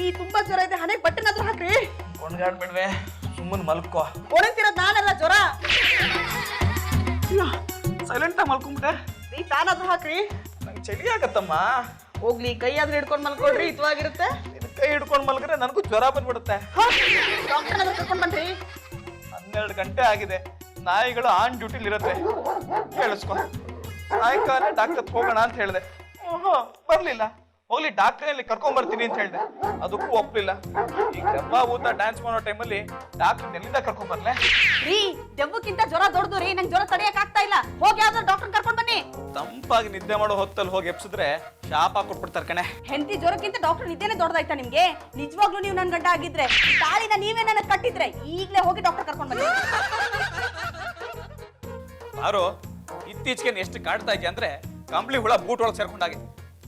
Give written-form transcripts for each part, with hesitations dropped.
ರೀ ತುಂಬಾ ಜ್ವರ ಇದೆ, ಹಣೆಗೆ ಬಟ್ಟೆನಾದ್ರೂ ಹಾಕ್ರಿ. ಕೊಂಡ್ಗಾಡ್ಬಿಡ್ವೆ, ಸುಮ್ಮನೆ ಮಲ್ಕೋ. ಓಡಂತಿರೋದ್ ನಾನಲ್ಲ, ಜ್ವರ. ಸೈಲೆಂಟಾಗಿ ಮಲ್ಕೊಂಬಿಟ್ಟೆ. ರೀ ಫ್ಯಾನ್ ಆದ್ರೂ ಹಾಕ್ರಿ. ನಂಗೆ ಚಳಿ ಆಗತ್ತಮ್ಮ. ಹೋಗ್ಲಿ, ಕೈ ಆದ್ರೂ ಹಿಡ್ಕೊಂಡ್ ಮಲ್ಕೊಳ್ರಿ, ಹಿತವಾಗಿರುತ್ತೆ. ಕೈ ಹಿಡ್ಕೊಂಡು ಮಲ್ಗ್ರೆ ನನಗೂ ಜ್ವರ ಬಂದ್ಬಿಡುತ್ತೆ. ಡಾಕ್ಟರ್ ಕರ್ಕೊಂಡ್ ಬನ್ರಿ. 12 ಗಂಟೆ ಆಗಿದೆ, ನಾಯಿಗಳು ಆನ್ ಡ್ಯೂಟಿಲಿ ಇರುತ್ತೆ. ಕೇಳಿಸ್ಕೊ, ಸಾಯಂಕಾಲ ಡಾಕ್ಟರ್ ಹೋಗೋಣ ಅಂತ ಹೇಳಿದೆ. ಬರ್ಲಿಲ್ಲ. ಹೋಗ್ಲಿ ಡಾಕ್ಟ್ರಲ್ಲಿ ಕರ್ಕೊಂಡ್ ಬರ್ತೀನಿ ಅಂತ ಹೇಳಿದೆ, ಅದಕ್ಕೂ ಒಪ್ಲಿಲ್ಲ. ಈಗ ದೆವ್ವ ಊತ ಡ್ಯಾನ್ಸ್ ಮಾಡೋ ಟೈಮಲ್ಲಿ ಡಾಕ್ಟರ್ ಎಲ್ಲಿಂದ ಕರ್ಕೊಂಡ್ ಬರ್ಲೆ? ರೀ ದೆವ್ವಕ್ಕಿಂತ ಜ್ವರ ದೊಡ್ಡದು ರೀ, ನಂಗೆ ಜ್ವರ ತಡೆಯಕ್ ಆಗ್ತಾ ಇಲ್ಲ. ಹೋಗಿ ಯಾವ್ದಾದ್ರು ಡಾಕ್ಟರ್ ಕರ್ಕೊಂಡ್ ಬನ್ನಿ. ತಂಪಾಗಿ ನಿದ್ದೆ ಮಾಡೋ ಹೊತ್ತಲ್ಲಿ ಹೋಗಿ ಎಪ್ಸಿದ್ರೆ ಶಾಪ ಕೊಟ್ಬಿಡ್ತಾರೆ ಕಣೆ. ಹೆಂಡತಿ ಜ್ವರಕ್ಕಿಂತ ಡಾಕ್ಟರ್ ನಿದ್ದೆನೆ ದೊಡ್ಡದಾಯ್ತಾ ನಿಮ್ಗೆ? ನಿಜವಾಗ್ಲೂ ನೀವು ನನ್ ಗಂಡ ಆಗಿದ್ರೆ ತಾಳಿನ ನೀವೇ ನನಗೆ ಕಟ್ಟಿದ್ರೆ ಈಗ್ಲೇ ಹೋಗಿ ಡಾಕ್ಟರ್ ಕರ್ಕೊಂಡ್ ಬನ್ನಿ. ಬಾರೋ, ಇತ್ತೀಚೆಗೆ ಎಷ್ಟು ಕಾಡ್ತಾ ಇದೆಯಾ ಅಂದ್ರೆ ಕಂಬಳಿ ಹುಳ ಬೂಟ್ ಒಳಗೆ ಸೇರ್ಕೊಂಡಾಗೆ.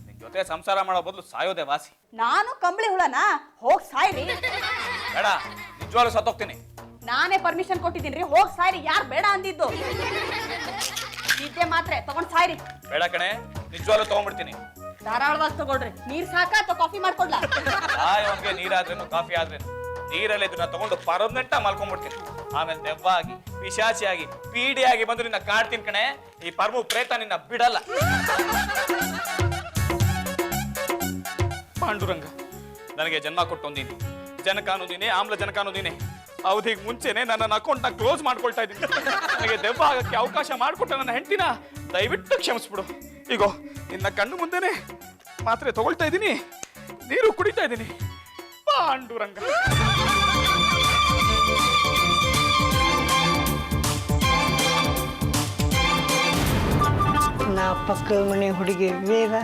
ನಿನ್ ಜೊತೆ ಸಂಸಾರ ಮಾಡೋ ಬದಲು ಸಾಯೋದೇ ವಾಸಿ. ನಾನು ಕಂಬಳಿ ಹುಳನಾ? ಹೋಗ್ ಸಾಯ್ರಿ. ಬೇಡ, ನಿಜವಾಗ್ಲೂ ಸತ್ತೋಗ್ತೀನಿ. ನಾನೇ ಪರ್ಮಿಷನ್ ಕೊಟ್ಟಿದ್ದೀನಿ, ಹೋಗ್ ಸಾಯ್ರಿ. ಯಾರು ಬೇಡ ಅಂದಿದ್ದು? ನಿದ್ದೆ ಮಾತ್ರೆ ತಗೊಂಡ್ ಸಾಯ್ರಿ. ಬೇಡ ಕಣೆ, ನಿಜವಾಗ್ಲೂ ತಗೊಂಡ್ಬಿಡ್ತೀನಿ. ಧಾರಾಳವಾಗಿ ತಗೊಳ್ರಿ. ನೀರ್ ಸಾಕಾ ಅಥವಾ ಕಾಫಿ ಮಾಡ್ಕೊಡ್ಲಾ? ಸಾಯೋನ್ಗೆ ನೀರಾದ್ರೇನು ಕಾಫಿ ಆದ್ರೇನು ನೀರಲ್ಲಿ ಇದನ್ನ ತಗೊಂಡು ಪರ್ಮನೆಂಟ್ ಆಗಿ ಮಲ್ಕೊಂಡ್ಬಿಡ್ತೀನಿ. ಆಮೇಲೆ ದೆವ್ವ ಆಗಿ, ಪಿಶಾಚಿಯಾಗಿ, ಪೀಡಿಯಾಗಿ ಬಂದು ನಿನ್ನ ಕಾಡ್ತೀನಿ ಕಣೆ. ಈ ಪರ್ಮು ಪ್ರೇತ ನಿನ್ನ ಬಿಡಲ್ಲ. ಪಾಂಡುರಂಗ, ನನಗೆ ಜನ್ಮ ಕೊಟ್ಟೊಂದೀನಿ. ಜನಕಾನುದೀನಿ, ಆಮ್ಲಜನಕಾನುದೀನಿ. ಅವಧಿಗೆ ಮುಂಚೆನೆ ನನ್ನ ಅಕೌಂಟ್ನ ಕ್ಲೋಸ್ ಮಾಡ್ಕೊಳ್ತಾ ಇದ್ದೀನಿ. ನನಗೆ ದೆವ್ವ ಆಗಕ್ಕೆ ಅವಕಾಶ ಮಾಡಿಕೊಟ್ಟ ನನ್ನ ಹೆಂಡತಿನ ದಯವಿಟ್ಟು ಕ್ಷಮಿಸ್ಬಿಡು. ಈಗೋ ನಿನ್ನ ಕಣ್ಣು ಮುಂದೆನೆ ಮಾತ್ರೆ ತಗೊಳ್ತಾ ಇದ್ದೀನಿ, ನೀರು ಕುಡಿತಾ ಇದ್ದೀನಿ. ಪಾಂಡುರಂಗ. ನಾ ಪಕ್ಕದ ಮನೆ ಹುಡುಗಿ ವೇದ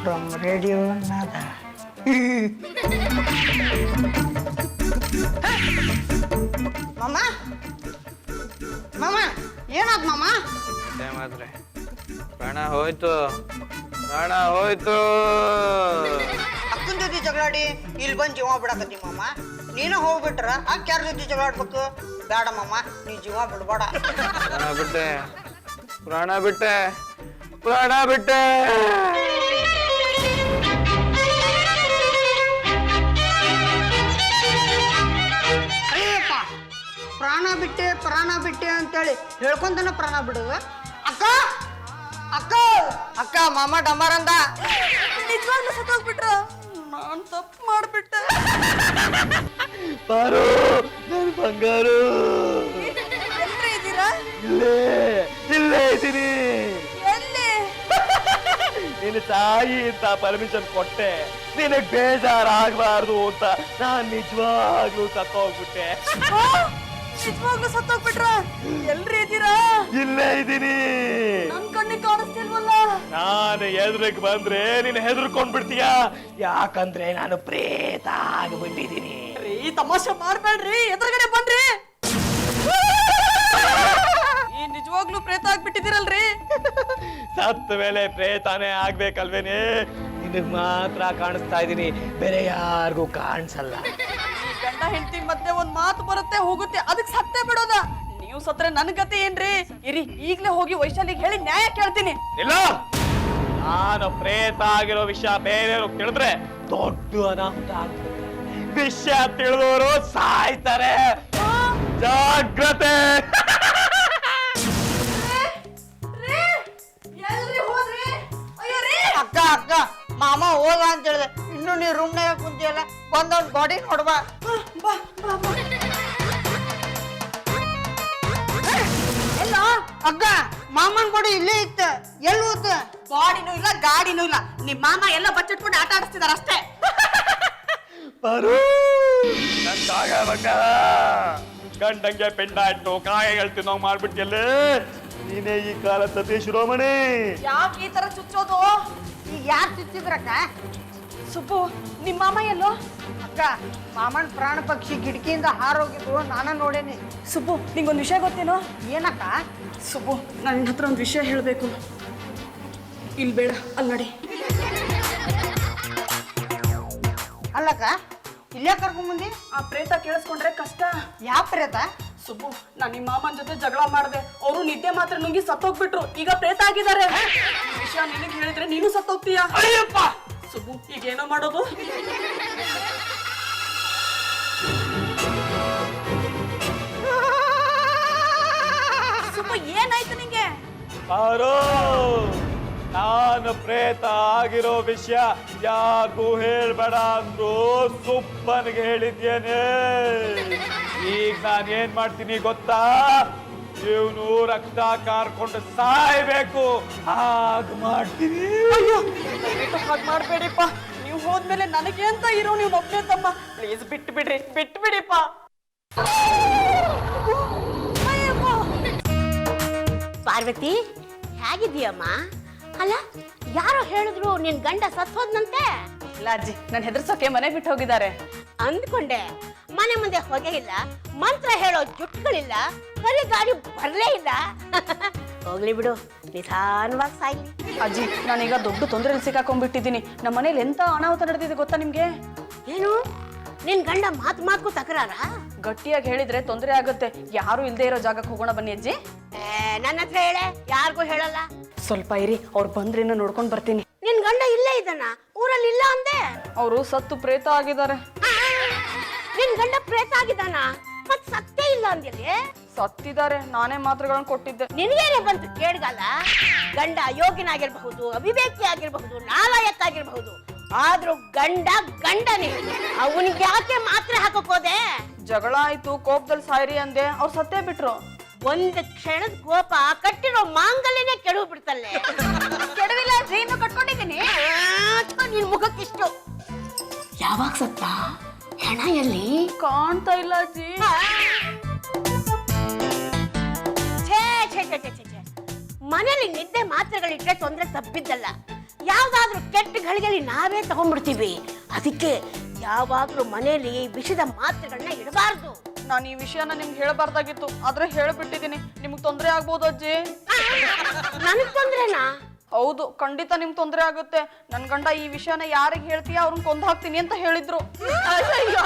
ಫ್ರಮ್ ರೇಡಿಯೋ ನಾದ. ಮಾಮ ಮಾಮ ಏನಾದ್ ಮಾಮ? ಮಾತ್ರೆ ಪ್ರಾಣ ಹೋಯ್ತು, ಪ್ರಾಣ ಹೋಯ್ತು. ಅಕ್ಕನ ಜೊತೆ ಜಗಳಾಡಿ ಇಲ್ಲಿ ಬಂದು ಜೀವ ಬಿಡಕತ್ತಿ ಮಾಮ. ನೀನು ಹೋಗ್ಬಿಟ್ರ ಅಕ್ಕ ಯಾರ ಜೊತೆ ಜಗಳಾಡ್ಬೇಕು? ಬೇಡ ಮಾಮ, ನೀ ಜೀವ ಬಿಡ್ಬೇಡ. ಪ್ರಾಣ ಬಿಟ್ಟೆ, ಪ್ರಾಣ ಬಿಟ್ಟೆ, ಪ್ರಾಣ ಬಿಟ್ಟೆ. ಅಯ್ಯಪ್ಪ, ಪ್ರಾಣ ಬಿಟ್ಟೆ ಅಂತೇಳಿ ಹೇಳ್ಕೊಂತನ ಪ್ರಾಣ ಬಿಡುವ? ಅಕ್ಕ ಅಕ್ಕ ಅಕ್ಕ, ಮಾಮ ಡಂಬರ್ ಅಂದ. ನಿಜವಾಗ್ಲೂ ಸತ್ತೋಗ್ಬಿಟ್ರ? ನಾನ್ ತಪ್ಪು ಮಾಡ್ಬಿಟ್ಟೆ. ಬಾರು ನನ್ ಬಂಗಾರು. ಎಲ್ರಿ ಇದ್ದೀರಾ? ಇಲ್ಲೇ ಇಲ್ಲೇ ಇದ್ದೀನಿ. ಎಲ್ಲಿ? ನೀನು ತಾಯಿ ಅಂತ ಪರ್ಮಿಷನ್ ಕೊಟ್ಟೆ, ನಿನಗ್ ಬೇಜಾರಾಗಬಾರ್ದು ಅಂತ ನಾನ್ ನಿಜವಾಗ್ಲೂ ಸತ್ತೋಗ್ಬಿಟ್ಟೆ. ನಿಜವಾಗ್ಲೂ ಸತ್ತೋಗ್ಬಿಟ್ರ? ಎಲ್ರಿ ಇದ್ದೀರಾ? ಇಲ್ಲೇ ಇದ್ದೀನಿ. ನನ್ ಕಣ್ಣಿಗೆ ಕಾಣಿಸ್ತಿಲ್ವಲ್ಲ? ನಾನು ಎದುರಿಗೆ ಬಂದ್ರೆ ನೀನು ಹೆದರ್ಕೊಂಡ್ಬಿಡ್ತೀಯ, ಯಾಕಂದ್ರೆ ನಾನು ಪ್ರೇತ ಆಗಿಬಿಟ್ಟಿದ್ದೀನಿ. ರೀ ತಮಾಷೆ ಮಾಡ್ಬೇಡ್ರಿ, ಎದುರುಗಡೆ ಬನ್ರಿ. ಈ ನಿಜವಾಗ್ಲೂ ಪ್ರೇತ ಆಗ್ಬಿಟ್ಟಿದ್ದೀರಲ್ರಿ? ಸತ್ತ ಮೇಲೆ ಪ್ರೇತಾನೇ ಆಗ್ಬೇಕಲ್ವೇನೆ? ನಿನಗ್ ಮಾತ್ರ ಕಾಣಿಸ್ತಾ ಇದ್ದೀನಿ, ಬೇರೆ ಯಾರಿಗೂ ಕಾಣಿಸಲ್ಲ. ಗಂಡ ಹೆಂಡತಿ ಮಧ್ಯೆ ಒಂದ್ ಮಾತು ಬರುತ್ತೆ ಹೋಗುತ್ತೆ, ಅದಕ್ಕೆ ಸತ್ತೇ ಬಿಡೋದ? ನೀವು ಸತ್ರೆ ನನ್ ಗತಿ ಏನ್ರಿ? ಇರಿ, ಈಗ್ಲೇ ಹೋಗಿ ವೈಶಾಲಿಗೆ ಹೇಳಿ ನ್ಯಾಯ ಕೇಳ್ತೀನಿ. ಇಲ್ಲ, ನಾನು ಪ್ರೇತ ಆಗಿರೋ ವಿಷಯ ಬೇರೆಯವರು ತಿಳಿದ್ರೆ ದೊಡ್ಡ ಅನಾಹುತ ಆಗ್ತದೆ. ವಿಷಯ ತಿಳಿದವರು ಸಾಯ್ತಾರೆ. ಜಾಗ್ರತೆ. ಅಕ್ಕ ಅಕ್ಕ, ಮಾಮ ಹೋಗ ಅಂತ ಹೇಳಿದೆ, ಇನ್ನು ನೀ ರೂಮ್ನಾಗ ಕುಂತಿಯಲ್ಲ, ಬಂದವ್ನ ಬಾಡಿ ನೋಡ್ಬಾ. ಎಲ್ಲ ಅಕ್ಕ, ಮಾಮನ್ ಬಾಡಿ ಇಲ್ಲೇ ಇತ್ತ, ಎಲ್ಲಿ ಹೋತ? ಬಾಡಿನೂ ಇಲ್ಲ ಗಾಡಿನೂ ಇಲ್ಲ, ನಿಮ್ ಮಾಮ ಎಲ್ಲ ಬಚ್ಚಿಟ್ಕೊಂಡು ಆಟ ಆಡಿಸ್ತಿದಾರ ಅಷ್ಟೇ. ಬರು ನನ್ ಜಾಗ ಬಂಗಾರ. ಗಂಡಂಗೆ ಪೆಂಡ ಇಟ್ಟು ಕಾಯ ಹೇಳ್ತೀನಿ ನಾವು ಮಾಡ್ಬಿಟ್ಟಿಯಲ್ಲೇ. ನೀನೇ ಈ ಕಾಲ ಸತೀಶ್ ರೋಮಣಿ. ಯಾಕೆ ಈ ತರ ಚುಚ್ಚೋದು? ಈಗ ಯಾರು ಚುಚ್ಚಿದ್ರಕ್ಕ? ಸುಬ್ಬು, ನಿಮ್ ಮಾಮ ಎಲ್ಲೋ? ಅಕ್ಕ, ಮಾಮನ್ ಪ್ರಾಣ ಪಕ್ಷಿ ಕಿಟಕಿಯಿಂದ ಹಾರೋಗಿದ್ದು ನಾನ ನೋಡೇನಿ. ಸುಬ್ಬು, ನಿಂಗೊಂದು ವಿಷಯ ಗೊತ್ತೇನೋ? ಏನಕ್ಕ? ಸುಬ್ಬು, ನನ್ನ ಹತ್ರ ಒಂದು ವಿಷಯ ಹೇಳಬೇಕು. ಇಲ್ಲಿ ಬೇಡ, ಅಲ್ಲಿ ನಡಿ. ಅಲ್ಲಕ್ಕ, ಇಲ್ಲೇ ಕರ್ಕೊಂಬಂದಿ? ಆ ಪ್ರೇತ ಕೇಳಿಸ್ಕೊಂಡ್ರೆ ಕಷ್ಟ. ಯಾವ ಪ್ರೇತ? ಸುಬ್ಬು, ನಾನು ನಿಮ್ಮ ಮಾಮನ ಜೊತೆ ಜಗಳ ಮಾಡಿದೆ, ಅವರು ನಿದ್ದೆ ಮಾತ್ರ ನುಂಗಿ ಸತ್ತೋಗ್ಬಿಟ್ರು, ಈಗ ಪ್ರೇತ ಆಗಿದ್ದಾರೆ. ಈ ವಿಷಯ ನಿನಗೆ ಹೇಳಿದ್ರೆ ನೀನು ಸತ್ತೋಗ್ತೀಯ. ಅಯ್ಯಪ್ಪ, ಸುಬ್ಬು, ಈಗ ಏನೋ ಮಾಡೋದು? ಸುಬ್ಬು ಏನಾಯ್ತು ನಿಂಗೆ? ಪಾರು, ನಾನು ಪ್ರೇತ ಆಗಿರೋ ವಿಷಯ ಯಾರಿಗೂ ಹೇಳ್ಬೇಡ ಅಂದ್ರು ಸುಬ್ಬನಿಗೆ ಹೇಳಿದ್ದೇನೆ. ಈಗ ನಾನು ಏನ್ ಮಾಡ್ತೀನಿ ಗೊತ್ತಾ? ಇವನು ರಕ್ತ ಕಾರ್ಕೊಂಡು ಸಾಯ್ಬೇಕು, ಹಾಗ ಮಾಡ್ತೀನಿ. ಅಯ್ಯೋ ದಯವಿಟ್ಟು ಹಾಗೆ ಮಾಡ್ಬೇಡಿಪ್ಪ. ನೀವು ಹೋದ್ಮೇಲೆ ನನಗೆ ಅಂತ ಇರೋ ನೀವು ಒಬ್ಬನೇ ತಮ್ಮ. ಪ್ಲೀಸ್ ಬಿಟ್ಟು ಬಿಡಿಪ್ಪ. ಪಾರ್ವತಿ ಹೇಗಿದ್ದೀಯಮ್ಮ? ಅಲ್ಲ ಯಾರೋ ಹೇಳಿದ್ರು ನಿನ್ ಗಂಡ ಸತ್ತೋದ್ನಂತೆ. ಇಲ್ಲ ಅಜ್ಜಿ, ನನ್ನ ಹೆದರ್ಸೋಕೆ ಮನೆ ಬಿಟ್ಟು ಹೋಗಿದ್ದಾರೆ. ಅಂದ್ಕೊಂಡೆ ಮನೆ ಮುಂದೆ ಹೊಗೆ ಇಲ್ಲ, ಮಂತ್ರ ಹೇಳೋ ಜುಟ್ಟುಗಳಿಲ್ಲ, ಕರಿ ಗಾಡಿ ಬರ್ಲೇ ಇಲ್ಲ. ಹೋಗ್ಲಿ ಬಿಡು, ನಿಧಾನವಾಗಿ ಸಾಯ್ಲಿ. ಅಜ್ಜಿ, ನಾನೀಗ ದೊಡ್ಡ ತೊಂದರೆಯಲ್ಲಿ ಸಿಕ್ಕಾಕೊಂಡ್ಬಿಟ್ಟಿದ್ದೀನಿ. ನಮ್ಮ ಮನೇಲಿ ಎಂತ ಅನಾಹುತ ನಡೆದಿದೆ ಗೊತ್ತಾ ನಿಮ್ಗೆ? ಏನು ನಿನ್ ಗಂಡ ಮಾತ್ಗೂ ತಕರಾರ? ಗಟ್ಟಿಯಾಗಿ ಹೇಳಿದ್ರೆ ತೊಂದರೆ ಆಗುತ್ತೆ. ಯಾರು ಇಲ್ದೇ ಇರೋ ಜಾಗಕ್ಕೆ ಹೋಗೋಣ ಬನ್ನಿ ಅಜ್ಜಿ. ನನ್ನ ಹತ್ರ ಹೇಳೆ, ಯಾರಿಗೂ ಹೇಳಲ್ಲ. ಸ್ವಲ್ಪ ಇರಿ, ಅವ್ರು ಬಂದ್ರೇನೋ ನೋಡ್ಕೊಂಡ್ ಬರ್ತೀನಿ. ನಿನ್ ಗಂಡ ಇಲ್ಲೇ ಇದ್ದಾನ? ಊರಲ್ಲಿ ಇಲ್ಲ ಅಂದೆ. ಅವರು ಸತ್ತು ಪ್ರೇತ ಆಗಿದ್ದಾರೆ. ನಿನ್ ಗಂಡ ಪ್ರೇತ ಆಗಿದ್ದಾನ? ಮತ್ ಸತ್ತೇ ಇಲ್ಲ ಅಂದಿಲ್ಲಿ. ಸತ್ತಿದ್ದಾರೆ, ನಾನೇ ಮಾತ್ರೆಗಳನ್ನ ಕೊಟ್ಟಿದ್ದೆ. ನಿನಗೇನೆ ಬಂತು ಕೇಳ್ಗಲ್ಲ? ಗಂಡ ಯೋಗ್ಯನಾಗಿರ್ಬಹುದು, ಅವಿವೇಕಿ ಆಗಿರಬಹುದು, ನಾಲಾಯಕ್ ಆಗಿರಬಹುದು, ಆದ್ರೂ ಗಂಡನೇ. ಅವನಿಗೆ ಯಾಕೆ ಮಾತ್ರೆ ಹಾಕೋಕೋದೆ? ಜಗಳ ಆಯ್ತು, ಕೋಪದಲ್ಲಿ ಸಾಯ್ರಿ ಅಂದೆ, ಅವ್ರು ಸತ್ತೇ ಬಿಟ್ರು. ಒಂದು ಕ್ಷಣದ ಕೋಪ ಕಟ್ಟಿರೋ ಮಾಂಗಲ್ಯನೇ ಕೆಡವು ಬಿಡ್ತಲ್ಲೇ. ಕೆಡವಿಲ್ಲ ಅಜ್ಜಿ, ಇನ್ನು ಕಟ್ಕೊಂಡಿದ್ದೀನಿ. ನಿನ್ ಮುಖಕ್ಕಿಷ್ಟು. ಯಾವಾಗ ಸತ್ತ? ಹೆಣ ಎಲ್ಲಿ? ಕಾಣ್ತಾ ಇಲ್ಲ ಅಜ್ಜಿ. ಮನೇಲಿ ನಿದ್ದೆ ಮಾತ್ರೆಗಳಿಟ್ರೆ ತೊಂದ್ರೆ ತಪ್ಪಿದ್ದಲ್ಲ. ಯಾವ್ದಾದ್ರೂ ಕೆಟ್ಟ ಗಳಿಗೆಯಲ್ಲಿ ನಾವೇ ತಗೊಂಡ್ಬಿಡ್ತೀವಿ. ಅದಕ್ಕೆ ಯಾವಾಗ್ಲೂ ಮನೇಲಿ ವಿಷದ ಮಾತ್ರೆಗಳನ್ನ ಇಡಬಾರ್ದು. ನಾನು ಈ ವಿಷಯನ ನಿಮ್ಗೆ ಹೇಳಬಾರ್ದಾಗಿತ್ತು, ಆದ್ರೆ ಹೇಳ್ಬಿಟ್ಟಿದ್ದೀನಿ. ನಿಮ್ಗೆ ತೊಂದರೆ ಆಗ್ಬೋದು ಅಜ್ಜಿ. ನನಗ್ ತೊಂದ್ರೆನಾ? ಹೌದು, ಖಂಡಿತ ನಿಮ್ಗೆ ತೊಂದರೆ ಆಗುತ್ತೆ. ನನ್ ಗಂಡ ಈ ವಿಷಯನ ಯಾರಿಗೆ ಹೇಳ್ತೀಯ ಅವ್ರನ್ನ ಕೊಂದು ಹಾಕ್ತೀನಿ ಅಂತ ಹೇಳಿದ್ರು. ಅಯ್ಯೋ,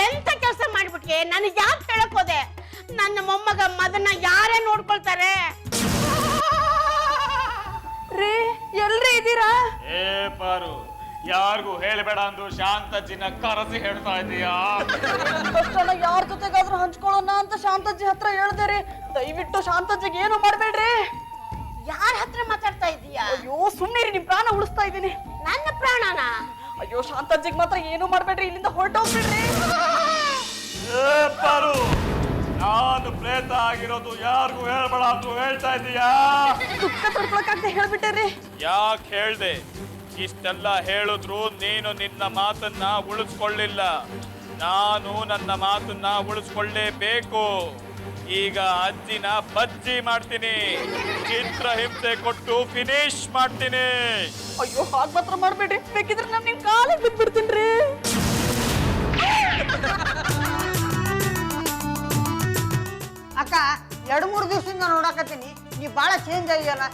ಎಂತ ಕೆಲಸ ಮಾಡ್ಬಿಟ್ಗೆ? ನನಗೆ ಯಾಕೆ ಹೇಳಕ್ ಹೋದೆ? ನನ್ನ ಮೊಮ್ಮಗ ಮದನ್ನ ಯಾರೇ ನೋಡ್ಕೊಳ್ತಾರೆ? ರೀ, ಎಲ್ರಿ ಇದ್ದೀರಾ? ಏ ಪಾರು, ಯಾರಿಗೂ ಹೇಳ್ಬೇಡ ಅಂದ್ರು ಶಾಂತಜ್ಜಿನ ಕರೆಸಿ ಹೇಳ್ತಾ ಇದೀಯಾ? ಕಷ್ಟನ ಯಾರ ಜೊತೆಗಾದ್ರೂ ಹಂಚ್ಕೊಳ್ಳೋಣ ಅಂತ ಶಾಂತಜ್ಜಿ ಹತ್ರ ಹೇಳ್ದೆ ರೀ. ದಯವಿಟ್ಟು ಶಾಂತಜ್ಜಿಗೆ ಏನು ಮಾಡ್ಬೇಡ್ರಿ. ಯಾರ ಹತ್ರ ಮಾತಾಡ್ತಾ ಇದೀಯಾ? ಅಯ್ಯೋ ಸುಮ್ಮನೆ ನಿಮ್ ಪ್ರಾಣ ಉಳಿಸ್ತಾ ಇದ್ದೀನಿ. ನನ್ನ ಪ್ರಾಣನ? ಅಯ್ಯೋ ಶಾಂತಜ್ಜಿಗೆ ಮಾತ್ರ ಏನು ಮಾಡ್ಬೇಡ್ರಿ, ಇಲ್ಲಿಂದ ಹೊರಟೋಗ್ಬಿಡ್ರಿ. ಏ ಪಾರು, ನಾನು ಪ್ರೇತ ಆಗಿರೋದು ಯಾರಿಗೂ ಹೇಳ್ಬೇಡ ಅಂದ್ರು ಹೇಳ್ತಾ ಇದೀಯಾ? ದುಃಖ ತಡ್ಕೊಳಕ್ಕಾಗ್ದೆ ಹೇಳ್ಬಿಟ್ಟೇರಿ. ಯಾಕೆ ಹೇಳ್ದೆ? ಇಷ್ಟೆಲ್ಲ ಹೇಳಿದ್ರು ನೀನು ನಿನ್ನ ಮಾತನ್ನ ಉಳಿಸ್ಕೊಳ್ಳಿಲ್ಲ. ನಾನು ನನ್ನ ಮಾತನ್ನ ಉಳಿಸ್ಕೊಳ್ಳೇಬೇಕು. ಈಗ ಅಜ್ಜಿನ ಬಜ್ಜಿ ಮಾಡ್ತೀನಿ, ಚಿತ್ರಹಿಂಸೆ ಕೊಟ್ಟು ಫಿನಿಶ್ ಮಾಡ್ತೀನಿ. ಅಯ್ಯೋ ಹಾಗೆ ಮಾತ್ರ ಮಾಡ್ಬೇಡ್ರಿ, ಬೇಕಿದ್ರೆ ನಾನು ನಿಮ್ ಕಾಲಿಗೆ ಬಿದ್ಬಿಡ್ತೀನಿ. ಅಕ್ಕ 2-3 ದಿವಸದಿಂದ ನೋಡಾಕತ್ತೀನಿ, ನೀ ಭಾಳ ಚೇಂಜ್ ಆಗಿಯಲ್ಲ.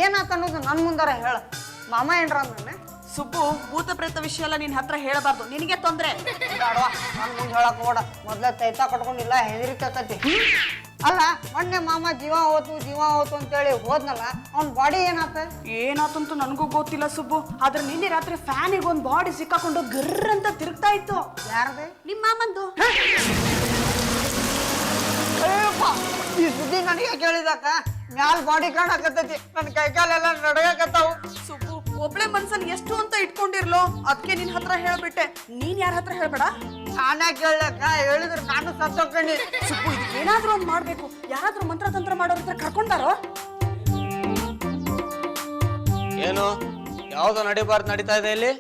ಏನಾತ ಅನ್ನೋದು ನನ್ನ ಮುಂದಾರ ಹೇಳ. ಮಾಮ ಏನ್ರ ನನ್ನ ಸುಬ್ಬು, ಭೂತ ಪ್ರೇತ ವಿಷಯ ಎಲ್ಲ ನಿನ್ ಹತ್ರ ಹೇಳಬಾರ್ದು, ನಿನಗೆ ತೊಂದ್ರೆ. ಬೇಡವಾ, ನನ್ನ ಮುಂದೆ ಹೇಳಕ್ ಹೋಡ. ಮೊದ್ಲ ತೈತ ಕಟ್ಕೊಂಡಿಲ್ಲ, ಹೆದರಿಕತ್ತೈತಿ. ಅಲ್ಲ, ಮೊನ್ನೆ ಮಾಮ ಜೀವ ಹೋತು ಅಂತೇಳಿ ಹೋದ್ನಲ್ಲ, ಅವ್ನ ಬಾಡಿ ಏನಾತ? ಏನಾತಂತೂ ನನಗೂ ಗೊತ್ತಿಲ್ಲ ಸುಬ್ಬು, ಆದ್ರೆ ನಿನ್ನೆ ರಾತ್ರಿ ಫ್ಯಾನಿಗೆ ಒಂದ್ ಬಾಡಿ ಸಿಕ್ಕಾಕೊಂಡು ಗರ್ರ ಅಂತ ತಿರುಗ್ತಾ ಇತ್ತು. ಯಾರದೆ? ನಿಮ್ಮ ಮಾಮಂದು. ಈ ಸುದ್ದಿ ನನಗೆ ಕೇಳಿದಾಕ ಮ್ಯಾಲ್ ಬಾಡಿ ಕಾಣಕತ್ತೈತಿ, ನನ್ನ ಕೈಕಾಲೆಲ್ಲ ನಡಗಕತ್ತಾವು. ಸುಬ್ಬು, ಒಬ್ಳೆ ಮನ್ಸನ್ ಎಷ್ಟು ಅಂತ ಇಟ್ಕೊಂಡಿರ್ಲೋ, ಅದಕ್ಕೆ ನಿನ್ ಹತ್ರ ಹೇಳ್ಬಿಟ್ಟೆ. ನೀನ್ ಯಾರ ಹತ್ರ ಹೇಳ್ಬೇಡ. ನಾನೇ ಕೇಳಕ್ಕ ಹೇಳಿದ್ರೆ ನಾನು ಸತ್ತೋಗ್ಕಂಡಿ. ಸುಬ್ಬು, ಏನಾದ್ರೂ ಒಂದ್ ಮಾಡ್ಬೇಕು. ಯಾರಾದ್ರೂ ಮಂತ್ರತಂತ್ರ ಮಾಡೋರ ಹತ್ರ ಕರ್ಕೊಂಡಾರೋ? ಏನು ಯಾವ್ದು ನಡಿಬಾರ್ದು ನಡೀತಾ ಇದೆ ಇಲ್ಲಿ?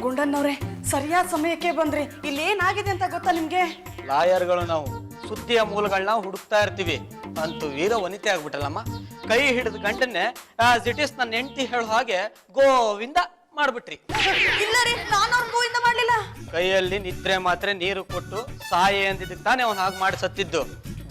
ಗುಂಡನ್ನವ್ರೆ, ಸರಿಯಾದ ಸಮಯಕ್ಕೆ ಬಂದ್ರಿ. ಇಲ್ಲಿ ಏನಾಗಿದೆ ಅಂತ ಗೊತ್ತಾ ನಿಮ್ಗೆ? ಲಾಯರ್ಗಳು ನಾವು ಸುದ್ದಿಯ ಮೂಲಗಳನ್ನ ಹುಡುಕ್ತಾ ಇರ್ತೀವಿ. ಅಂತೂ ವೀರ ವನಿತೆ ಆಗ್ಬಿಟ್ಟಲ್ಲಮ್ಮ. ಕೈ ಹಿಡಿದ ಗಂಡನ್ನೇ ಇಟ್ ಈಸ್ ನನ್ನ ಹೆಂಡತಿ ಹೇಳೋ ಹಾಗೆ ಗೋವಿಂದ ಮಾಡ್ಬಿಟ್ರಿ. ಇಲ್ಲ ರೀ, ನಾನು ಅವ್ರ ಗೋವಿಂದ ಮಾಡ್ಲಿಲ್ಲ. ಕೈಯಲ್ಲಿ ನಿದ್ರೆ ಮಾತ್ರೆ ನೀರು ಕೊಟ್ಟು ಸಾಯೆ ಅಂದಿದ್ದಕ್ಕೆ ತಾನೇ ಅವ್ನು ಹಾಗೆ ಮಾಡಿ ಸತ್ತಿದ್ದು.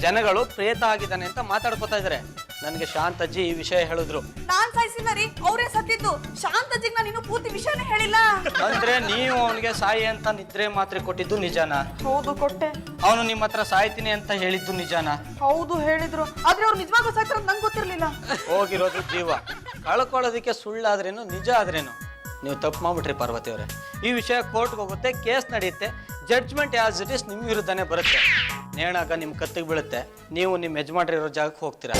ಜನಗಳು ಪ್ರೇತ ಆಗಿದ್ದಾನೆ ಅಂತ ಮಾತಾಡ್ಕೋತಾ ಇದಾರೆ. ನನಗೆ ಶಾಂತಜ್ಜಿ ಈ ವಿಷಯ ಹೇಳಿದ್ರು. ನಾನ್ ಸಾಯಿಸಿಲ್ಲ ರೀ, ಅವರೇ ಸತ್ತಿದ್ದು. ಶಾಂತಜ್ಜಿಗೆ ನಾನು ಇನ್ನೂ ಪೂರ್ತಿ ವಿಷಯನೇ ಹೇಳಿಲ್ಲ. ಅಂದ್ರೆ ನೀವು ಅವನಿಗೆ ಸಾಯೆ ಅಂತ ನಿದ್ರೆ ಮಾತ್ರೆ ಕೊಟ್ಟಿದ್ದು ನಿಜಾನ? ಹೌದು, ಕೊಟ್ಟೆ. ಅವನು ನಿಮ್ಮ ಹತ್ರ ಸಾಯ್ತೀನಿ ಅಂತ ಹೇಳಿದ್ದು ನಿಜಾನ? ಹೌದು ಹೇಳಿದ್ರು, ಆದ್ರೆ ಅವ್ರು ನಿಜವಾಗ್ಲೂ ಸಾಯ್ತಾರ ನಂಗೆ ಗೊತ್ತಿರ್ಲಿಲ್ಲ. ಹೋಗಿರೋದು ಜೀವ, ಕಳ್ಕೊಳ್ಳೋದಕ್ಕೆ ಸುಳ್ಳಾದ್ರೇನು ನಿಜ ಆದ್ರೇನು? ನೀವು ತಪ್ಪು ಮಾಡ್ಬಿಟ್ರಿ ಪಾರ್ವತಿ ಅವರೇ. ಈ ವಿಷಯ ಕೋರ್ಟ್ಗೆ ಹೋಗುತ್ತೆ, ಕೇಸ್ ನಡೆಯುತ್ತೆ, ಜಡ್ಜ್ಮೆಂಟ್ ಆಸ್ ಇಟ್ ಇಸ್ ನಿಮ್ಮ ವಿರುದ್ಧನೇ ಬರುತ್ತೆ. ನೇಣಾಗ ನಿಮ್ಮ ಕತ್ತಿಗೆ ಬೀಳುತ್ತೆ, ನೀವು ನಿಮ್ಮ ಯಜಮಾನ್ರಿರೋ ಜಾಗಕ್ಕೆ ಹೋಗ್ತೀರಾ.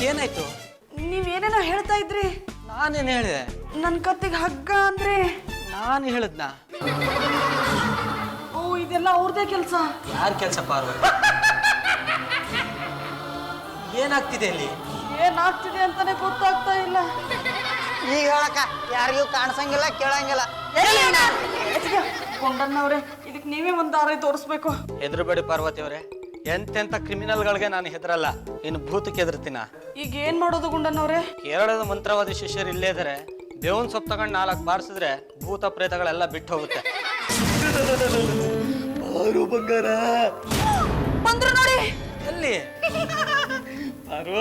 ಏನಾಯ್ತು? ನೀವೇನೇನೋ ಹೇಳ್ತಾ ಇದ್ರಿ. ನಾನೇನು ಹೇಳಿದೆ? ನನ್ ಕತ್ತಿಗೆ ಹಗ್ಗ ಅಂದ್ರೆ ನಾನು ಹೇಳಿದ್ನಾ? ಓ ಇದೆಲ್ಲ ಅವ್ರದೇ ಕೆಲ್ಸ. ಯಾರ ಕೆಲಸ ಪಾರ್ವತಿ? ಏನಾಗ್ತಿದೆ ಅಲ್ಲಿ? ಏನಾಗ್ತಿದೆ ಅಂತಾನೆ ಗೊತ್ತಾಗ್ತಾ ಇಲ್ಲ. ಈಗ ಹೇಳಕ್ಕ ಯಾರಿಗೂ ಕಾಣಿಸಂಗಿಲ್ಲ, ಕೇಳಂಗಿಲ್ಲ. ಕೊಂಡಣ್ಣವ್ರೆ, ಇದಕ್ ನೀವೇ ಒಂದ್ ದಾರಿ ತೋರಿಸ್ಬೇಕು. ಹೆದರಬೇಡಿ ಪಾರ್ವತಿ ಅವರೇ, ಎಂತೆಂಥ ಕ್ರಿಮಿನಲ್ಗಳಿಗೆ ನಾನು ಹೆದರಲ್ಲ, ಇನ್ನು ಭೂತಕ್ಕೆ ಹೆದರ್ತೀನ. ಈಗ ಏನ್ ಮಾಡೋದು ಗುಂಡಣ್ಣವ್ರೆ? ಕೇರಳದ ಮಂತ್ರವಾದಿ ಶಿಷ್ಯರು ಇಲ್ಲೇ ಇದ್ದಾರೆ. ಬೇವನ್ ಸೊಪ್ಪು ತಗೊಂಡು 4 ಬಾರಿಸಿದ್ರೆ ಭೂತ ಪ್ರೇತಗಳೆಲ್ಲ ಬಿಟ್ಟು ಹೋಗುತ್ತೆ. ಬಂಗಾರ ಬಂದ್ರು ನೋಡಿ. ಎಲ್ಲಿ? ಪಾರು,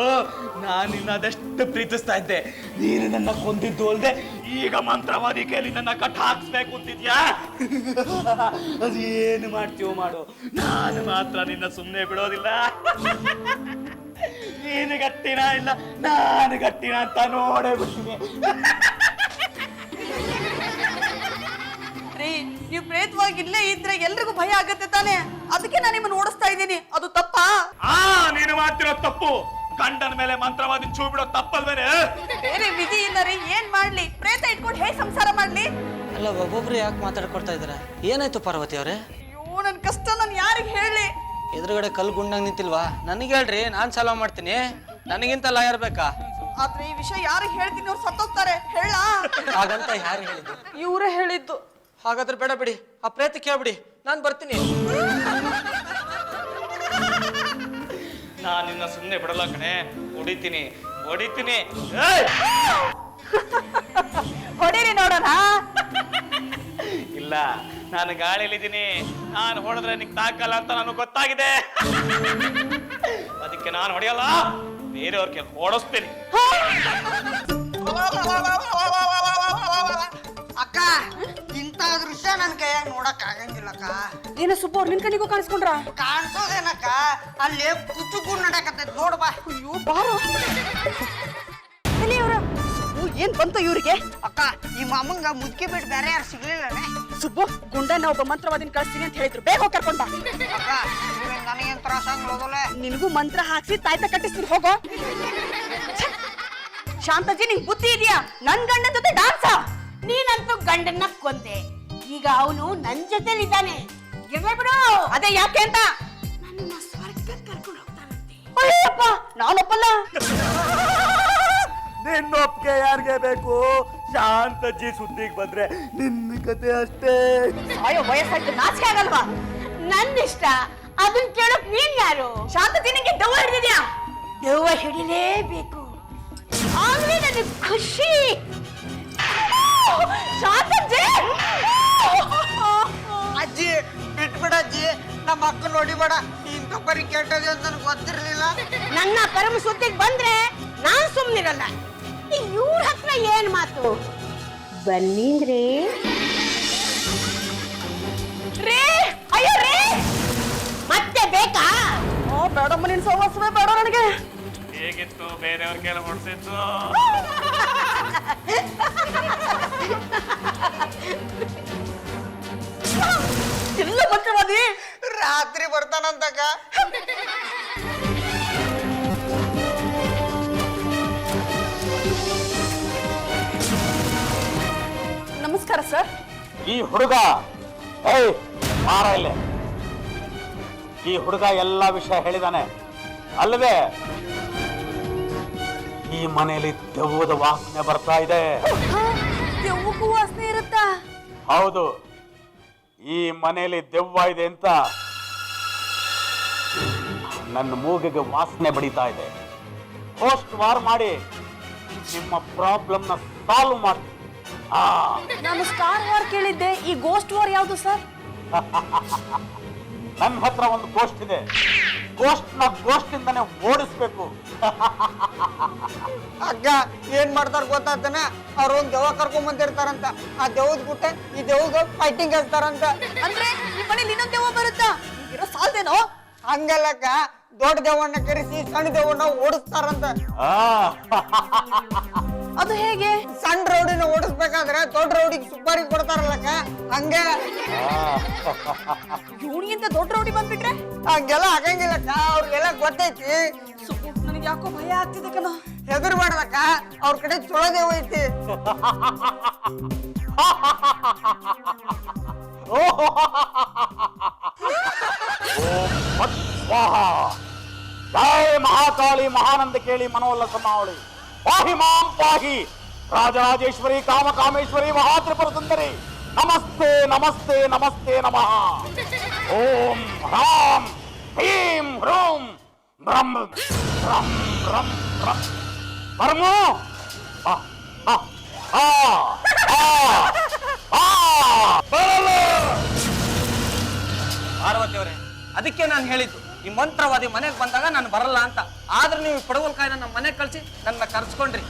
ನಾನು ನಿನ್ನ ಅದೆಷ್ಟು ಪ್ರೀತಿಸ್ತಾ ಇದ್ದೆ. ನೀನು ನನ್ನ ಕೊಂದಿದ್ದು ಅಲ್ದೆ ಈಗ ಮಂತ್ರವಾದಿ ಕೈಲಿ ನನ್ನ ಕಟ್ ಹಾಕ್ಸ್ಬೇಕು ಅಂತಿದ್ಯಾ? ಅದೇನು ಮಾಡ್ತೀವೋ ಮಾಡು, ನಾನು ಮಾತ್ರ ನಿನ್ನ ಸುಮ್ಮನೆ ಬಿಡೋದಿಲ್ಲ. ನೀನು ಗಟ್ಟಿನ ಇಲ್ಲ ನಾನು ಗಟ್ಟಿನ ಅಂತ ನೋಡೇ ಬಿಡ್ತೀನಿ. ರೀ, ನೀವು ಪ್ರೇತವಾಗಿ ಇಲ್ಲೇ ಇದ್ರೆ ಎಲ್ರಿಗೂ ಭಯ ಆಗತ್ತೆ ತಾನೆ, ಅದಕ್ಕೆ ನಾನು ನಿಮ್ಮನ್ನ ಓಡಿಸ್ತಾ ಇದ್ದೀನಿ. ಅದು ತಪ್ಪಾ? ನೀನು ಮಾಡ್ತಿರೋ ತಪ್ಪು. ಗಂಡನ ಮೇಲೆ ಮಂತ್ರವಾದಿ ಚೂ ಬಿಡೋ ತಪ್ಪಲ್ವೇನೆ? ಬೇರೆ ವಿಧಿ ಇಲ್ಲ ರೀ, ಏನ್ ಮಾಡ್ಲಿ? ಪ್ರೇತ ಇಟ್ಕೊಂಡು ಹೇಗೆ ಸಂಸಾರ ಮಾಡ್ಲಿ? ಅಲ್ಲ, ಒಬ್ಬೊಬ್ರು ಯಾಕೆ ಮಾತಾಡ್ಕೊಳ್ತಾ ಇದ್ದಾರೆ? ಏನಾಯ್ತು ಪಾರ್ವತಿ ಅವರೇ? ಅಯ್ಯೋ, ನನ್ ಕಷ್ಟ ನಾನು ಯಾರಿಗೆ ಹೇಳಿ? ಎದುರುಗಡೆ ಕಲ್ಲು ಗುಂಡಂಗ್ ನಿಂತಿಲ್ವಾ? ನನಗೆ ಹೇಳ್ರಿ, ನಾನು ಸಾಲ್ವ್ ಮಾಡ್ತೀನಿ. ನನಗಿಂತ ಲಾಯರ್ ಬೇಕಾ? ಆದ್ರೆ ಈ ವಿಷಯ ಯಾರಿಗೆ ಹೇಳ್ತೀನಿ, ಅವ್ರು ಸತ್ತೋಗ್ತಾರೆ. ಹೇಳ? ಹಾಗಂತ ಯಾರು ಹೇಳಿದ್ದು? ಇವರೇ ಹೇಳಿದ್ದು. ಹಾಗಾದ್ರೆ ಬೇಡ ಬಿಡಿ, ಆ ಪ್ರೇತ ಕೇಳ್ಬಿಡಿ, ನಾನು ಬರ್ತೀನಿ. ನಾನು ನಿನ್ನ ಸುಮ್ಮನೆ ಬಿಡಲ್ಲ ಕಣೆ, ಹೊಡಿತೀನಿ. ಹೊಡೀರಿ ನೋಡೋಣ. ಇಲ್ಲ, ನಾನು ಗಾಳಿಯಲ್ಲಿದ್ದೀನಿ. ನಾನು ಹೊಡೆದ್ರೆ ನಿಂಗೆ ತಾಕಲ್ಲ ಅಂತ ನನಗೆ ಗೊತ್ತಾಗಿದೆ. ಅದಕ್ಕೆ ನಾನು ಹೊಡೆಯಲ್ಲ, ಬೇರೆಯವ್ರ ಕೆಲ ಓಡಿಸ್ತೀನಿ. ಅಕ್ಕ, ಇಂಥ ದೃಶ್ಯ ನನ್ನ ಕೈಯಾಗ ನೋಡಕ್ ಆಗಂಗಿಲ್ಲಕ್ಕ. ಏನ ಸುಬ್ಬ ಅವ್ರು ನಿನ್ ಕಣ್ಣಿಗೂ ಕಾಣಿಸ್ಕೊಂಡ್ರ? ಕಾಣಿಸೋದೇನಕ್ಕ, ಅಲ್ಲಿ ಕುಚುಕು ನಡಕತ್ತೈತಿ ನೋಡ್ ಬಾ. ಅಯ್ಯೋ ಬಾರೋ. ಏನ್ ಬಂತು ಇವ್ರಿಗೆ? ಅಕ್ಕ, ಈ ಮಾಮಂಗ ಮುದ್ಕಿ ಬಿಟ್ಟು ಬೇರೆ ಯಾರು ಸಿಗ್ಲಿಲ್ಲನೆ? ಸುಬ್ಬು, ಗುಂಡನ್ನ ಒಬ್ಬ ಮಂತ್ರವಾದಿನ ಕಳಿಸ್ತೀನಿ ಅಂತ ಹೇಳಿದ್ರು, ಬೇಗ ಹೋಗಿ ಕರ್ಕೊಂಡ್ ಬಾ. ಅಕ್ಕ, ನನಗೇನ್ ತ್ರಾಸ ಆಗ್ಲೋದಲ್ಲ. ನಿನಗೂ ಮಂತ್ರ ಹಾಕ್ಸಿ ತಾಯ್ತ ಕಟ್ಟಿಸ್ತೀನಿ, ಹೋಗೋ. ಶಾಂತಜಿ, ನಿಂಗ್ ಬುದ್ಧಿ ಇದೆಯಾ? ನನ್ ಗಂಡನ ಜೊತೆ ಡಾನ್ಸ? ನೀನಂತೂ ಗಂಡನ್ನ ಕೊಂದೆ, ಈಗ ಅವನು ನನ್ ಜೊತೆಲಿದ್ದಾನೆ. ಇರ್ಲೇ ಬಿಡು. ಅದೇ ಯಾಕೆ ಅಂತ? ನನ್ನ ಸ್ವರ್ಗಕ್ಕೆ ಕರ್ಕೊಂಡು ಹೋಗ್ತಾನಂತೆ. ಅಯ್ಯಪ್ಪ, ನಾನೊಪ್ಪಲ್ಲ. ನಿನ್ನೊಪ್ಪಿಗೆ ಯಾರಿಗೆ ಬೇಕು? ಶಾಂತಜ್ಜಿ ಸುದ್ದಿಗೆ ಬಂದ್ರೆ ನಿನ್ನ ಕತೆ ಅಷ್ಟೇ. ಅಯ್ಯೋ, ವಯಸ್ಸಾಯ್ತು, ನಾಚಿಕೆ ಆಗಲ್ವಾ? ನನ್ನಿಷ್ಟ, ಅದನ್ನ ಕೇಳಕ್ ನೀನ್ ಯಾರು? ಶಾಂತಜಿ, ನಿಂಗೆ ದೆವ್ವ ಹಿಡಿದಿದ್ಯಾ? ದೆವ್ವ ಹಿಡಿಲೇಬೇಕು, ಆಗ್ಲೇ ನನಗೆ ಖುಷಿ. ಶಾಂತಜ್ಜಿ! ಅಜ್ಜಿ ಬಿಟ್ಬಿಡಜ್ಜಿ, ನಮ್ಮ ಅಕ್ಕ ನೋಡಿಬೇಡ. ಇಂಥ ಪರಿ ಕೆಟ್ಟದೆ ಅಂತ ನನಗೆ ಗೊತ್ತಿರ್ಲಿಲ್ಲ. ನನ್ನ ಪರಮ ಸುದ್ದಿಗೆ ಬಂದ್ರೆ ನಾನ್ ಸುಮ್ನಿರಲ್ಲ. ಇವ್ರ ಹತ್ರ ಏನ್ ಮಾತು? ಬನ್ನಿಂದ್ರಿ. ರೇ, ಅಯ್ಯೋ ರೇ! ಮತ್ತೆ ಬೇಕಾ? ಓ ಬೇಡಮ್ಮ, ನಿನ್ ಸಹವಾಸವೇ ಬೇಡ ನನಗೆ. ಹೇಗಿತ್ತು ಬೇರೆಯವ್ರ ಕೆಲ ಹೊಡ್ಸಿದ್ದು? ಇಲ್ಲ ಮಂತ್ರವಾದಿ. ರಾತ್ರಿ ಬರ್ತಾನಂತಕ್ಕ. ನಮಸ್ಕಾರ ಸರ್. ಈ ಹುಡುಗ ಮಾರ ಇಲ್ಲೇ. ಈ ಹುಡುಗ ಎಲ್ಲ ವಿಷಯ ಹೇಳಿದಾನೆ ಅಲ್ವೇ? ಈ ಮನೆಯಲ್ಲಿ ದೆವ್ವದ ವಾಸನೆ ಬರ್ತಾ ಇದೆ. ದೆವ್ವಕ್ಕೂ ವಾಸನೆ ಇರುತ್ತಾ? ಹೌದು, ಈ ಮನೆಯಲ್ಲಿ ದೆವ್ವ ಇದೆ ಅಂತ ನನ್ನ ಮೂಗಿಗೆ ವಾಸನೆ ಬಡಿತಾ ಇದೆ. ಪೋಸ್ಟ್ ವಾರ್ ಮಾಡಿ ನಿಮ್ಮ ಪ್ರಾಬ್ಲಮ್ನ ಸಾಲ್ವ್ ಮಾಡಿ. ನಾನು ಸ್ಟಾರ್ ವಾರ್ ಕೇಳಿದ್ದೆ, ಈ ಗೋಸ್ಟ್ ವಾರ್ ಯಾವುದು ಸರ್? ನನ್ನ ಹತ್ರ ಒಂದು ಗೋಸ್ಟ್ ಇದೆ. ಗೋಸ್ಟಿಂದಾನೆ ಓಡಿಸ್ಬೇಕು. ಅಕ್ಕ, ಏನ್ ಮಾಡ್ತಾರ ಗೊತ್ತಾಗ್ತಾನ? ಅವ್ರ ಒಂದ್ ದೆವ್ವ ಕರ್ಕೊಂಡ್ ಬಂದಿರ್ತಾರಂತ. ಆ ದೆವ್ವದ್ ಬಿಟ್ಟೆ ಈ ದೆವ್ವಗ ಫೈಟಿಂಗ್ ಹಚ್ತಾರಂತ. ಅಂದ್ರೆ ಈ ಮನೇಲಿ ಇನ್ನೊಂದ್ ದೆವ್ವ ಬರುತ್ತಾ? ಇರೋ ಸಾಲ್ದೇನೋ? ಹಂಗಲ್ಲಕ್ಕ, ದೊಡ್ಡ ದೆವ್ವನ್ನ ಕರೆಸಿ ಸಣ್ಣ ದೆವ್ವನ್ನ ಓಡಿಸ್ತಾರಂತ. ಅದು ಹೇಗೆ? ಸಣ್ಣ ರೌಡಿನ ಓಡಿಸ್ಬೇಕಾದ್ರೆ ದೊಡ್ಡ ರೌಡಿಗೆ ಸುಬ್ಬಾರಿ ಕೊಡ್ತಾರಲ್ಲಕ್ಕ, ಹಂಗೆ. ಇವನಿಗಿಂತ ದೊಡ್ಡ ರೌಡಿ ಬಂದ್ಬಿಟ್ರೆ ಹಂಗೆಲ್ಲ ಆಗಂಗಿಲ್ಲಕ್ಕ, ಅವ್ರಿಗೆಲ್ಲ ಗೊತ್ತೈತಿ. ಸುಬ್ಬು, ನನಗೆ ಯಾಕೋ ಭಯ ಆಗ್ತಿದೆ ಕಣ. ಹೆದರ್ಬಾರ್ದಕ್ಕ, ಅವ್ರ ಕಡೆ ಚೊಳದೇ ಹೋಯ್ತಿ. ಜಯ ಮಹಾಕಾಳಿ ಮಹಾನಂದ ಕೇಳಿ ಮನೋಲ್ಲಸ ಮಾವಳಿ ಪಾಹಿ ಮಾಂ ಪಾಹಿ ರಾಜರಾಜೇಶ್ವರಿ ಕಾಮಕಾಮೇಶ್ವರಿ ಮಹಾತ್ರಿಪುರ ಸುಂದರಿ ನಮಸ್ತೆ ನಮಸ್ತೆ ನಮಸ್ತೆ ನಮಃ. ಓಂ ಹ್ರಾಂ ಹೀಂ ಹ್ರೂಂ ಬ್ರಹ್ಮ ಬ್ರಹ್ಮ ಬ್ರಹ್ಮ ಬ್ರಹ್ಮ ಬರ್ಮು ಆ ಆ ಆ ಆ ಪಾರ್ವತಿ ಅವರೇ, ಅದಕ್ಕೆ ನಾನು ಹೇಳಿದ್ದು ಈ ಮಂತ್ರವಾದಿ ಮನೆಗೆ ಬಂದಾಗ ನಾನು ಬರಲ್ಲ ಅಂತ. ಆದ್ರೆ ನೀವು ಪಡವಲ್ಕಾಯಿನ ನಮ್ಮ ಮನೆಗೆ ಕಳಿಸಿ ನನ್ನ ಕರ್ಸ್ಕೊಂಡ್ರಿ.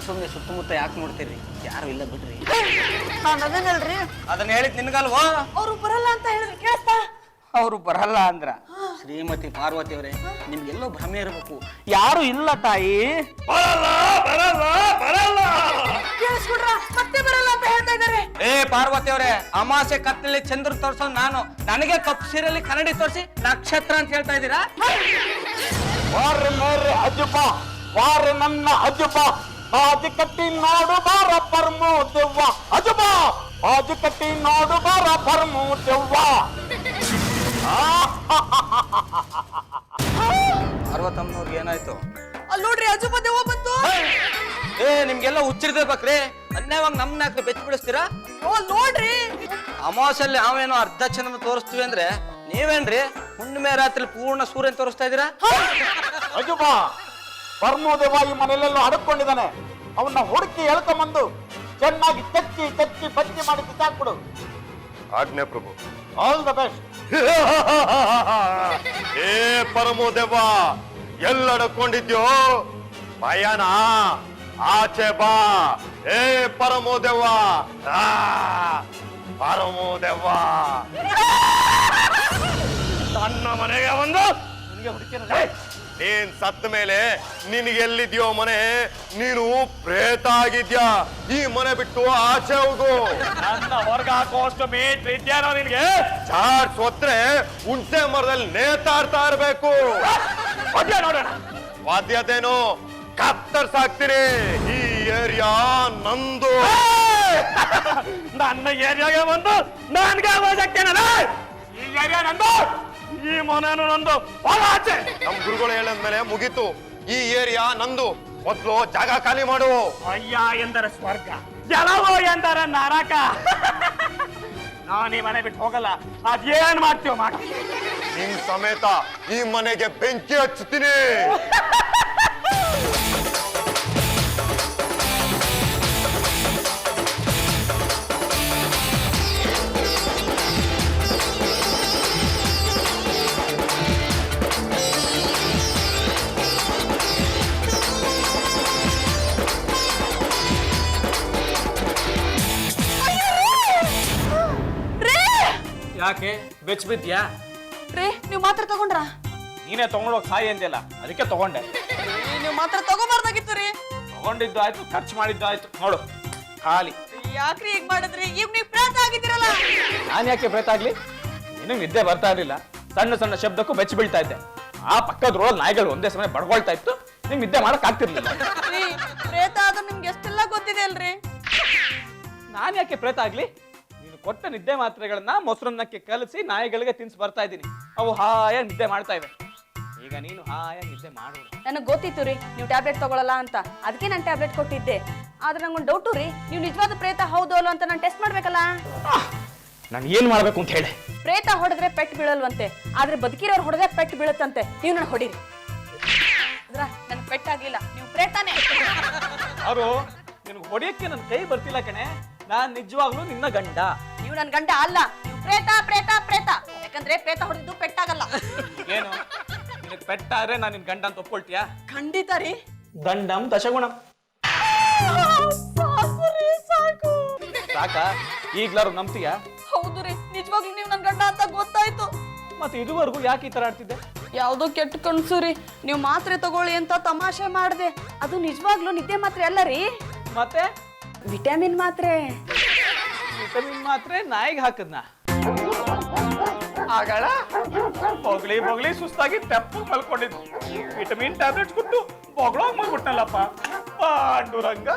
ಸುಮ್ಮನೆ ಸುತ್ತಮುತ್ತ ಯಾಕೆ ನೋಡ್ತೀರಿ? ಯಾರು ಇಲ್ಲ ಬಿಡ್ರಿ. ನಾನು ಅದೇನಲ್ರಿ, ಅದನ್ನ ಹೇಳಿದ್ ನಿನ್ಗಲ್ವೋ? ಅವ್ರು ಬರಲ್ಲ ಅಂತ ಹೇಳಿದ್ರೆ ಕೇಳ್ತಾ? ಅವರು ಬರಲ್ಲ ಅಂದ್ರ. ಶ್ರೀಮತಿ ಪಾರ್ವತಿ ಅವರೇ, ನಿಮ್ಗೆಲ್ಲೋ ಭ್ರಮೆ ಇರಬೇಕು. ಯಾರು ಇಲ್ಲ ತಾಯಿ. ಕೇಳಿಸ್ಕೊಡ್ರ, ಮತ್ತೆ ಬರಲ್ಲ ಅಂತ ಹೇಳ್ತಾ ಇದ್ದಾರೆ. ಏ ಪಾರ್ವತಿ ಅವರೇ, ಅಮಾಸೆ ಕತ್ತಲ್ಲಿ ಚಂದ್ರ ತೋರ್ಸೋ ನಾನು, ನನಗೆ ಕಪ್ಪು ಸೀರೆಯಲ್ಲಿ ಕನ್ನಡಿ ತೋರಿಸಿ ನಕ್ಷತ್ರ ಅಂತ ಹೇಳ್ತಾ ಇದ್ದೀರಾ? ವಾರ ಮೇರೆ ಅಜ್ಜಪ್ಪ, ವಾರ ನನ್ನ ಅಜ್ಜಪ್ಪ, ಬಾಜು ಕಟ್ಟಿ ನೋಡು ಬಾರ ಪರ್ಮು ದೆವ್ವ ಅಜ್ಜಪ್ಪ, ಬಾಜು ಕಟ್ಟಿ ನೋಡು ಬಾರ ಪರ್ಮು ದೆವ್ವ. ಪಾರ್ವತಮ್ಮನವ್ರಿಗೆ ಏನಾಯ್ತು? ಅಲ್ಲಿ ನೋಡ್ರಿ, ಅಜುಬ ದೆವ್ವ ಬಂತು. ಏ ನಿಮ್ಗೆಲ್ಲ ಹುಚ್ಚಿರ್ದೇಬೇಕ್ರಿ, ಅನ್ಯಾವಾಗ ನಮ್ನ ಯಾಕೆ ಬೆಚ್ಚ ಬಿಡಿಸ್ತೀರಾ? ಅಲ್ಲಿ ನೋಡ್ರಿ. ಅಮಾವಾಸ್ಯಲ್ಲಿ ನಾವೇನೋ ಅರ್ಧ ಚಂದ್ರನ ತೋರಿಸ್ತೀವಿ ಅಂದ್ರೆ ನೀವೇನ್ರಿ ಹುಣ್ಣಿಮೆ ರಾತ್ರಿ ಪೂರ್ಣ ಸೂರ್ಯನ್ ತೋರಿಸ್ತಾ ಇದ್ದೀರಾ? ಅಜ್ಜಪ್ಪ, ಪರ್ಮು ದೆವ್ವ ಈ ಮನೆಯಲ್ಲೆಲ್ಲೋ ಅಡಕೊಂಡಿದ್ದಾನೆ. ಅವನ್ನ ಹುಡುಕಿ ಎಳ್ಕೊಂಬಂದು ಚೆನ್ನಾಗಿ ಚಚ್ಚಿ ಚಚ್ಚಿ ಬಚ್ಚಿ ಮಾಡಿ ಬಿಸಾಕ್ಬಿಡು. ಆಜ್ಞೆ ಪ್ರಭು. All the best. ಏ ಪರಮೋದೆವ್ವ, ಎಲ್ಲಡಕೊಂಡಿದ್ಯೋ? ಭಯನ ಆಚೆ ಬಾ. ಏ ಪರಮೋದೆವ್ವ, ಪರಮೋದೆವ್ವ ನನ್ನ ಮನೆಗೆ ಬಂದು ನೀನ್ ಸತ್ತ ಮೇಲೆ ನಿನಗೆಲ್ಲಿದ್ಯೋ ಮನೆ? ನೀನು ಪ್ರೇತ ಆಗಿದ್ಯಾ. ಈ ಮನೆ ಬಿಟ್ಟು ಆಚೆ ಹೋಗು. ನನ್ನ ಹೊರಗ ಹಾಕೋಷ್ಟು ಮೀಟ್ರ್ ಇದ್ಯಾನೋ ನಿನ್ಗೆ? ಚಾರ್ಜ್ ಹೊತ್ರೆ ಹುಣಸೆ ಮರದಲ್ಲಿ ನೇತಾಡ್ತಾ ಇರ್ಬೇಕು. ನೋಡೋಣ. ವಾದ್ಯದೇನು ಕತ್ತರ್ಸಾಕ್ತೀನಿ. ಈ ಏರಿಯಾ ನಂದು. ನನ್ನ ಏರಿಯಾಗೆ ಬಂದು ನನ್ಗೆ ಆವಾಜ್ ಆಗ್ತೇನಲ್ಲ? ಈ ಏರಿಯಾ ನಂದು, ಈ ಮನೇನು ನಂದು. ಹೋಗ ಆಚೆ. ನಮ್ ಗುರುಗಳು ಹೇಳಿದ್ಮೇಲೆ ಮುಗೀತು. ಈ ಏರಿಯಾ ನಂದು. ಮೊದ್ಲು ಜಾಗ ಖಾಲಿ ಮಾಡು. ಅಯ್ಯ ಎಂದರೆ ಸ್ವರ್ಗ, ಜಲವೋ ಎಂದರೆ ನರಕ. ನಾನು ಈ ಮನೆ ಬಿಟ್ಟು ಹೋಗಲ್ಲ. ಅದೇನ್ ಮಾಡ್ತೀವ ಮಾಡ. ನಿನ್ ಸಮೇತ ಈ ಮನೆಗೆ ಬೆಂಕಿ ಹಚ್ಚುತ್ತೀನಿ. ಯಾಕೆ ಬೆಚ್ಚ ಬಿದ್ಯಾ? ರೀ, ನೀವು ಮಾತ್ರ ತಗೊಂಡ್ರ? ನೀನೇ ತಗೊಂಡೋಗ್ ಸಾಯಿ ಅಂದಿಲ್ಲ, ಅದಕ್ಕೆ ತಗೊಂಡೆ. ನೀವು ಮಾತ್ರ ತಗೋಬಾರ್ದಾಗಿತ್ತು ರೀ. ತಗೊಂಡಿದ್ದು ಆಯ್ತು, ಖರ್ಚು ಮಾಡಿದ್ದು ಆಯ್ತು. ನೋಡು ಖಾಲಿ. ಯಾಕ್ರಿ ಈಗ ಮಾಡಿದ್ರಿ? ಈಗ ನೀವು ಪ್ರೇತ ಆಗಿದ್ದೀರಲ್ಲ. ನಾನು ಯಾಕೆ ಪ್ರೇತ ಆಗ್ಲಿ? ನಿನಗೆ ನಿದ್ದೆ ಬರ್ತಾ ಇರ್ಲಿಲ್ಲ, ಸಣ್ಣ ಸಣ್ಣ ಶಬ್ದಕ್ಕೂ ಬೆಚ್ಚ ಬೀಳ್ತಾ ಇದ್ದೆ. ಆ ಪಕ್ಕದ ರೋಡ್ ನಾಯಿಗಳು ಒಂದೇ ಸಮಯ ಬಡ್ಕೊಳ್ತಾ ಇತ್ತು, ನಿಂಗೆ ನಿದ್ದೆ ಮಾಡಕ್ ಆಗ್ತಿರ್ಲಿಲ್ಲ. ರೀ, ಪ್ರೇತ ಆದ್ರೂ ನಿಮ್ಗೆ ಎಷ್ಟೆಲ್ಲ ಗೊತ್ತಿದೆ ಅಲ್ರಿ? ನಾನು ಯಾಕೆ ಪ್ರೇತ ಆಗ್ಲಿ? ನೀನು ಕೊಟ್ಟ ನಿದ್ದೆ ಮಾತ್ರೆಗಳನ್ನ ಮೊಸರನ್ನಕ್ಕೆ ಕಲಸಿ ನಾಯಿಗಳಿಗೆ ತಿನ್ಸಿ ಬರ್ತಾ ಇದ್ದೀನಿ. ಅವು ಹಾಯಾಗಿ ನಿದ್ದೆ ಮಾಡ್ತಾ ಇವೆ. ಈಗ ನೀನು ಹಾಯಾಗಿ ನಿದ್ದೆ ಮಾಡೋಣ. ನನಗೆ ಗೊತ್ತಿತ್ತು ರೀ ನೀವು ಟ್ಯಾಬ್ಲೆಟ್ ತಗೊಳಲ್ಲ ಅಂತ, ಅದಕ್ಕೆ ನಾನು ಟ್ಯಾಬ್ಲೆಟ್ ಕೊಟ್ಟಿದ್ದೆ. ಆದ್ರೆ ನಂಗೊಂದು ಡೌಟು ರೀ, ನೀವು ನಿಜವಾದ ಪ್ರೇತ ಹೌದು ಅಲ್ಲ ಅಂತ ನಾನು ಟೆಸ್ಟ್ ಮಾಡ್ಬೇಕಲ್ಲ. ನಾನು ಏನ್ ಮಾಡ್ಬೇಕು ಅಂತ ಹೇಳಿ? ಪ್ರೇತ ಹೊಡೆದ್ರೆ ಪೆಟ್ಟು ಬೀಳಲ್ವಂತೆ, ಆದ್ರೆ ಬದುಕಿರೋರು ಹೊಡೆದ್ರೆ ಪೆಟ್ಟು ಬೀಳುತ್ತಂತೆ. ನೀವು ನನ್ನ ಹೊಡೀರಿ. ನನ್ ಪೆಟ್ಟಾಗ್ಲಿಲ್ಲ, ನೀವು ಪ್ರೇತಾನೆ. ಅವರು ನಿನ್ಗೆ ಹೊಡೆಯಕ್ಕೆ ನನ್ನ ಕೈ ಬರ್ತಿಲ್ಲ ಕಣೆ. ನಾನ್ ನಿಜವಾಗ್ಲೂ ನಿನ್ನ ಗಂಡ. ನೀವು ನನ್ ಗಂಡ ಅಲ್ಲ, ನೀವು ಪ್ರೇತ ಪ್ರೇತ ಪ್ರೇತ. ಯಾಕಂದ್ರೆ ಪ್ರೇತ ಹೊಡೆದಿದ್ದು ಪೆಟ್ಟಾಗಲ್ಲ. ಏನು ನಿನಗೆ ಪೆಟ್ಟಾದ್ರೆ ನಾನು ನಿನ್ ಗಂಡ ಅಂತ ಒಪ್ಕೊಳ್ತೀಯಾ? ಖಂಡಿತ ರೀ. ದಂಡಂ ದಶಗುಣಂ. ಸಾಕು. ಸಾಕಾ? ಈಗ್ಲಾರು ನಂಬ್ತೀಯಾ? ಹೌದು ರೀ, ನಿಜವಾಗ್ಲೂ ನೀವು ನನ್ ಗಂಡ ಅಂತ ಗೊತ್ತಾಯ್ತು. ಮತ್ತೆ ಇದುವರೆಗೂ ಯಾಕೆ ಈ ತರ ಆಡ್ತಿದ್ದೆ? ಯಾವ್ದೋ ಕೆಟ್ಟ ಕನ್ಸು ರೀ. ನೀವು ಮಾತ್ರೆ ತಗೊಳ್ಳಿ ಅಂತ ತಮಾಷೆ ಮಾಡಿದೆ. ಅದು ನಿಜವಾಗ್ಲೂ ನಿದ್ದೆ ಮಾತ್ರೆ ಅಲ್ಲ ರೀ, ಮತ್ತೆ ವಿಟಮಿನ್ ಮಾತ್ರೆ. ವಿಟಮಿನ್ ಮಾತ್ರೆ ನಾಯಿಗೆ ಹಾಕದ್ನ ಆಗಳ ಬೊಗ್ಳಿ ಸುಸ್ತಾಗಿ ತೆಪ್ಪ ಮಲ್ಕೊಂಡಿದ್ದು ವಿಟಮಿನ್ ಟ್ಯಾಬ್ಲೆಟ್ಸ್ ಕೊಟ್ಟು ಬೊಗಳೋಗ್ ಮಾಡ್ಬಿಟ್ನಲ್ಲಪ್ಪ ಪಾಂಡುರಂಗ.